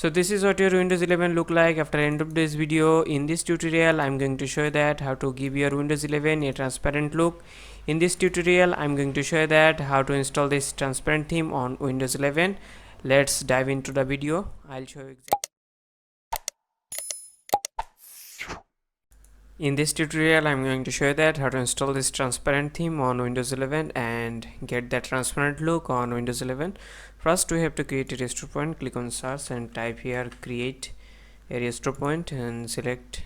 So this is what your Windows 11 look like after end of this video. In this tutorial I'm going to show you that how to give your Windows 11 a transparent look. In this tutorial I'm going to show you that how to install this transparent theme on Windows 11. Let's dive into the video. I'll show you exactly. In this tutorial I'm going to show you that how to install this transparent theme on Windows 11 and get that transparent look on Windows 11. First we have to create a restore point. Click on search and type here create a restore point and select,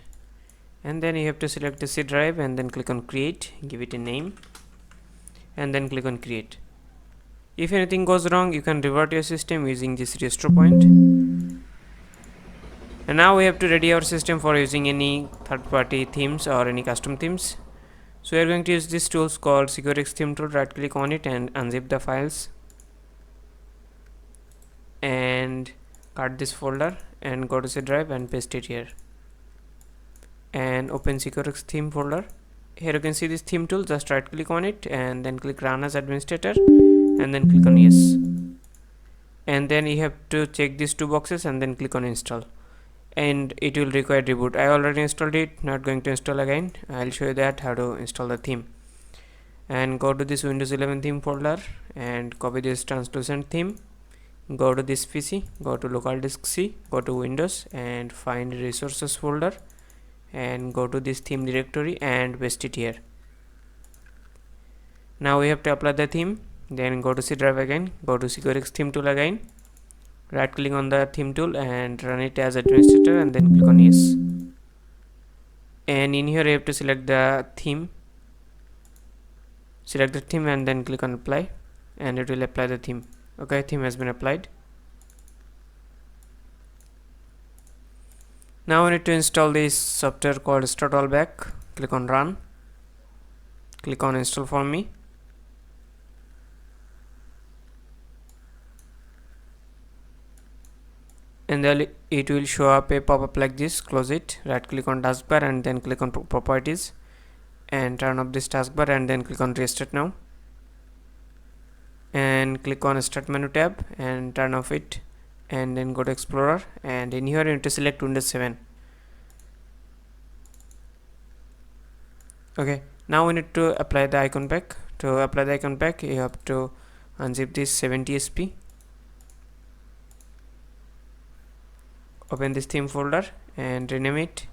and then you have to select the C drive and then click on create, give it a name and then click on create. If anything goes wrong you can revert your system using this restore point. And now we have to ready our system for using any third-party themes or any custom themes. So we are going to use this tool called Securix theme tool. Right click on it and unzip the files and cut this folder and go to C drive and paste it here and open Securix theme folder. Here you can see this theme tool. Just right click on it and then click run as administrator and then click on yes, and then you have to check these two boxes and then click on install, and it will require reboot. I already installed it, not going to install again. I'll show you that how to install the theme. And go to this Windows 11 theme folder and copy this translucent theme. Go to this PC, go to local disk C, go to Windows and find resources folder and go to this theme directory and paste it here. Now we have to apply the theme. Then go to C drive again, go to Securix theme tool again, right click on the theme tool and run it as administrator and then click on yes, and in here you have to select the theme, and then click on apply and it will apply the theme. Okay, theme has been applied. Now we need to install this software called Start All Back. Click on run, click on install for me, and then it will show up a pop-up like this. Close it, right click on taskbar and then click on properties and turn off this taskbar and then click on restart now and click on start menu tab and turn off it and then go to explorer, and in here you need to select Windows 7. Okay, now we need to apply the icon pack. To apply the icon pack you have to unzip this 70sp, open this theme folder and rename it,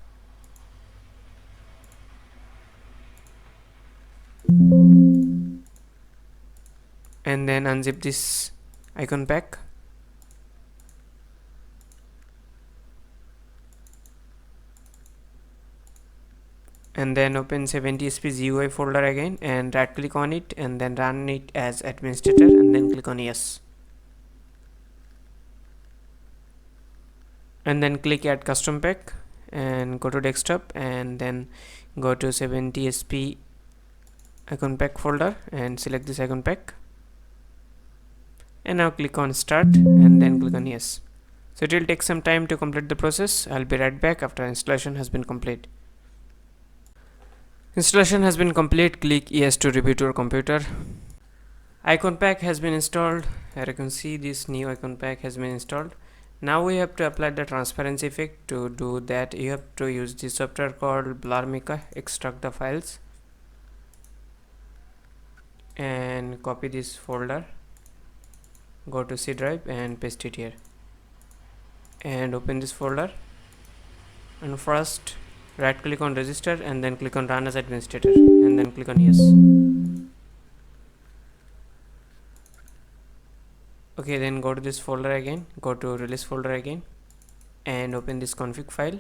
and then unzip this icon pack and then open 70sp GUI folder again and right click on it and then run it as administrator and then click on yes, and then click add custom pack and go to desktop and then go to 70sp icon pack folder and select this icon pack, and now click on start and then click on yes. So it will take some time to complete the process. I'll be right back after installation has been complete. Installation has been complete. Click yes to reboot your computer. Icon pack has been installed. Here you can see this new icon pack has been installed. Now we have to apply the transparency effect. To do that you have to use this software called Blur Maker. Extract the files and copy this folder, go to C drive and paste it here and open this folder, and first right click on register and then click on run as administrator and then click on yes. Okay, then go to this folder again, go to release folder again and open this config file,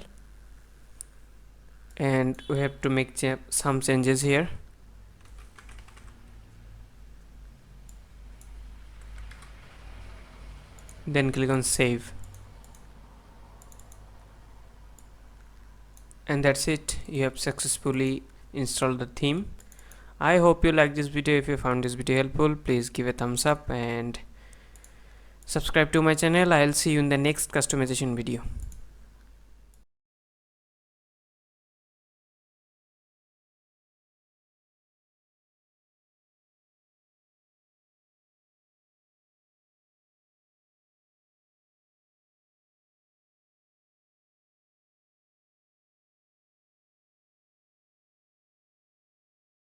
and we have to make some changes here. Then click on save, and that's it. You have successfully installed the theme. I hope you like this video. If you found this video helpful, please give a thumbs up and subscribe to my channel. I'll see you in the next customization video.